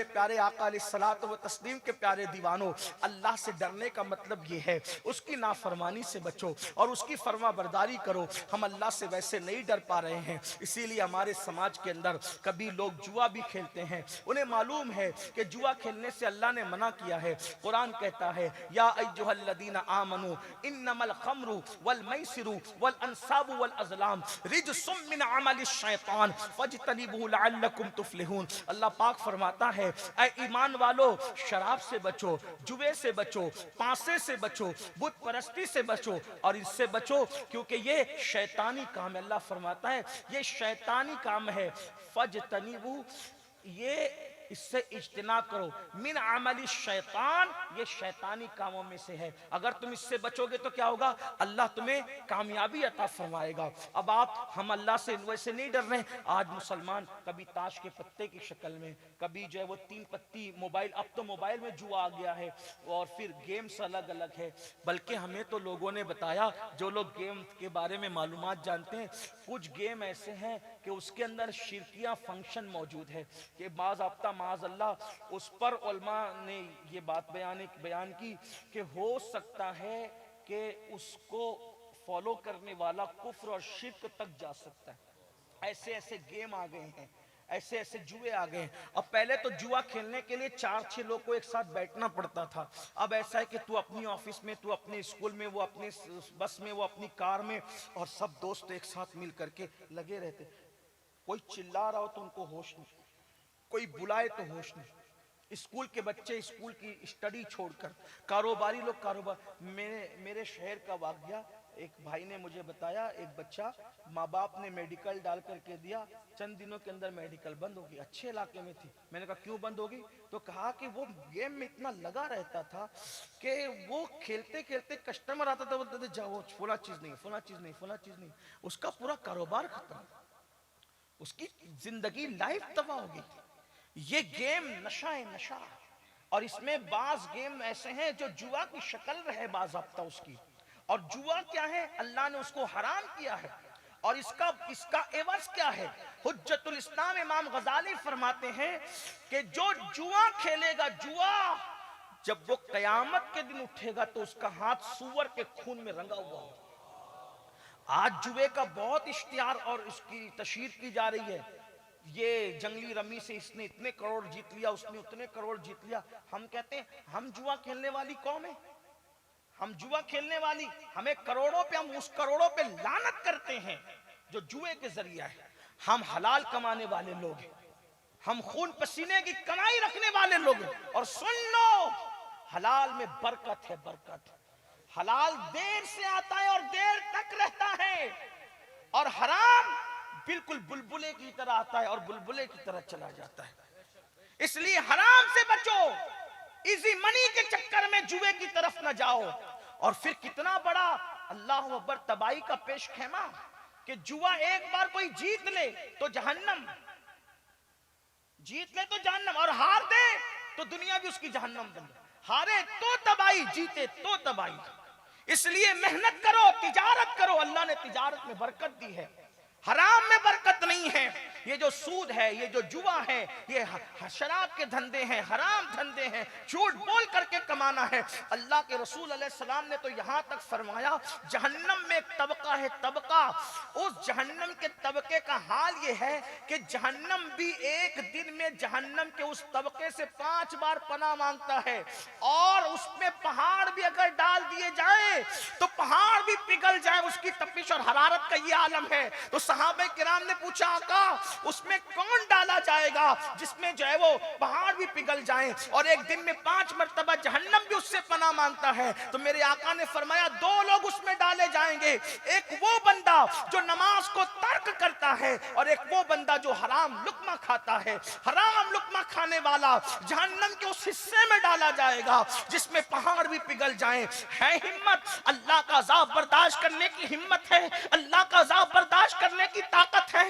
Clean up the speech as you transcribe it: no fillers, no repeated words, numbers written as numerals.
میرے پیارے آقا علیہ الصلوۃ و تسلیم کے پیارے دیوانوں، اللہ سے ڈرنے کا مطلب یہ ہے اس کی نافرمانی سے بچو اور اس کی فرما برداری کرو۔ ہم اللہ سے ویسے نہیں ڈر پا رہے ہیں، اسی لیے ہمارے سماج کے اندر کبھی لوگ جوا بھی کھیلتے ہیں، انہیں معلوم ہے کہ جوا کھیلنے سے اللہ نے منع کیا ہے۔ قرآن کہتا ہے یا ایھا الذین آمنوا انما الخمر والمیسر والانصاب والازلام رجس من عمل الشیطان فاجتنبوہ لعلکم تفلحون۔ اللہ پاک فرماتا ہے اے ایمان والو، شراب سے بچو، جوے سے بچو، پانسے سے بچو، بت پرستی سے بچو، اور اس سے بچو کیونکہ یہ شیطانی کام ہے۔ اللہ فرماتا ہے یہ شیطانی کام ہے، فاجتنبوہ، یہ اس سے اجتناب کرو، من عمل الشیطان، یہ شیطانی کاموں میں سے ہے۔ اگر تم اس سے بچو گے تو کیا ہوگا؟ اللہ تمہیں کامیابی عطا فرمائے گا۔ اب ہم اللہ سے ویسے نہیں ڈر رہے ہیں۔ آج مسلمان کبھی تاش کے پتے کی شکل میں، کبھی جو ہے وہ 3 پتی موبائل، اب تو موبائل میں جوا آ گیا ہے، اور پھر گیمز الگ الگ ہے۔ بلکہ ہمیں تو لوگوں نے بتایا، جو لوگ گیم کے بارے میں معلومات جانتے ہیں، کچھ گیم ایسے ہیں کہ اس کے اندر شرکیہ فنکشن موجود ہے کہ بعض ہفتہ معاذ اللہ اس پر علماء نے یہ بات بیان کی کہ ہو سکتا ہے کہ اس کو فالو کرنے والا کفر اور شرک تک جا سکتا ہے۔ ایسے ایسے گیم آ گئے ہیں، ایسے ایسے جوئے آ گئے ہیں۔ اب پہلے تو جوا کھیلنے کے لیے 4-6 لوگ کو ایک ساتھ بیٹھنا پڑتا تھا، اب ایسا ہے کہ تو اپنی آفس میں، تو اپنے اسکول میں، وہ اپنے بس میں، وہ اپنی کار میں، اور سب دوست ایک ساتھ مل کر کے لگے رہتے۔ کوئی چلا رہا ہو تو ان کو ہوش نہیں، کوئی بلائے تو ہوش نہیں۔ اسکول کے بچے اسکول کی اسٹڈی چھوڑ کر، کاروباری لوگ کاروبار۔ میرے شہر کا واقعہ ایک بھائی نے مجھے بتایا، ایک بچہ ماں باپ نے میڈیکل ڈال کر کے دیا، چند دنوں کے اندر میڈیکل بند ہوگی، اچھے علاقے میں تھی۔ میں نے کہا کیوں بند ہوگی؟ تو کہا کہ وہ گیم میں اتنا لگا رہتا تھا کہ وہ کھیلتے کھیلتے کسٹمر آتا تھا، بولتے تھے جاؤ فلاں چیز نہیں، فلاں چیز نہیں، فلاں چیز نہیں، اس کا پورا کاروبار ختم، اس کی زندگی لائف تباہ ہو گئی تھی۔ یہ گیم نشہ ہے، نشہ۔ اور اس میں بعض گیم ایسے ہیں جو جوا کی شکل رہے بعض ہفتہ اس کی، اور جوا کیا ہے؟ اللہ نے اس کو حرام کیا ہے، اور اس کا عوض کیا ہے؟ حجت الاسلام امام غزالی فرماتے ہیں کہ جو جوا کھیلے گا، جوا جب وہ قیامت کے دن اٹھے گا تو اس کا ہاتھ سور کے خون میں رنگا ہوا ہوگا۔ آج جوے کا بہت اشتہار اور اس کی تشہیر کی جا رہی ہے، یہ جنگلی رمی سے اس نے اتنے کروڑ جیت لیا، اس نے اتنے کروڑ جیت لیا۔ ہم کہتے ہیں ہم جوا کھیلنے والی قوم ہیں، ہم جوا کھیلنے والی، ہمیں کروڑوں پہ، ہم اس کروڑوں پہ لعنت کرتے ہیں جو جوے کے ذریعہ ہے۔ ہم حلال کمانے والے لوگ ہیں، ہم خون پسینے کی کمائی رکھنے والے لوگ ہیں۔ اور سن لو، حلال میں برکت ہے، برکت۔ حلال دیر سے آتا ہے اور دیر تک رہتا ہے، اور حرام بالکل بلبلے کی طرح آتا ہے اور بلبلے کی طرح چلا جاتا ہے۔ اس لیے حرام سے بچو، ایزی منی کے چکر میں جوے کی طرف نہ جاؤ۔ اور پھر کتنا بڑا اللہ اکبر تباہی کا پیش خیمہ کہ جوا ایک بار کوئی جیت لے تو جہنم، جیت لے تو جہنم، اور ہار دے تو دنیا بھی اس کی جہنم بن جائے۔ ہارے تو تباہی، جیتے تو تباہی۔ اس لیے محنت کرو، تجارت کرو، اللہ نے تجارت میں برکت دی ہے، حرام میں برکت نہیں ہے۔ یہ جو سود ہے، یہ جو جوا ہے، یہ شراب کے دھندے ہیں، حرام دھندے ہیں، جھوٹ بول کر کے کمانا ہے۔ اللہ کے رسول علیہ السلام نے تو یہاں تک فرمایا جہنم میں ایک طبقہ ہے، طبقہ، اس جہنم کے طبقے کا حال یہ ہے کہ جہنم بھی ایک دن میں جہنم کے اس طبقے سے 5 بار پناہ مانگتا ہے، اور اس میں پہاڑ بھی اگر ڈال دیے جائیں تو پہاڑ بھی پگھل جائے، اس کی تپش اور حرارت کا یہ عالم ہے۔ تو صحابہ کرام نے پوچھا آقا اس میں کون ڈالا جائے گا جس میں جو ہے وہ پہاڑ بھی پگھل جائیں اور ایک دن میں 5 مرتبہ جہنم بھی اس سے پناہ مانگتا ہے؟ تو میرے آقا نے فرمایا 2 لوگ اس میں ڈالے جائیں گے، ایک وہ بندہ جو نماز کو ترک کرتا ہے، اور ایک وہ بندہ جو حرام لقمہ کھاتا ہے۔ حرام لقمہ کھانے والا جہنم کے اس حصے میں ڈالا جائے گا جس میں پہاڑ بھی پگھل جائیں۔ ہے ہمت، اللہ کا عذاب برداشت کرنے کی ہمت ہے، اللہ کا عذاب برداشت کرنے کی طاقت ہے؟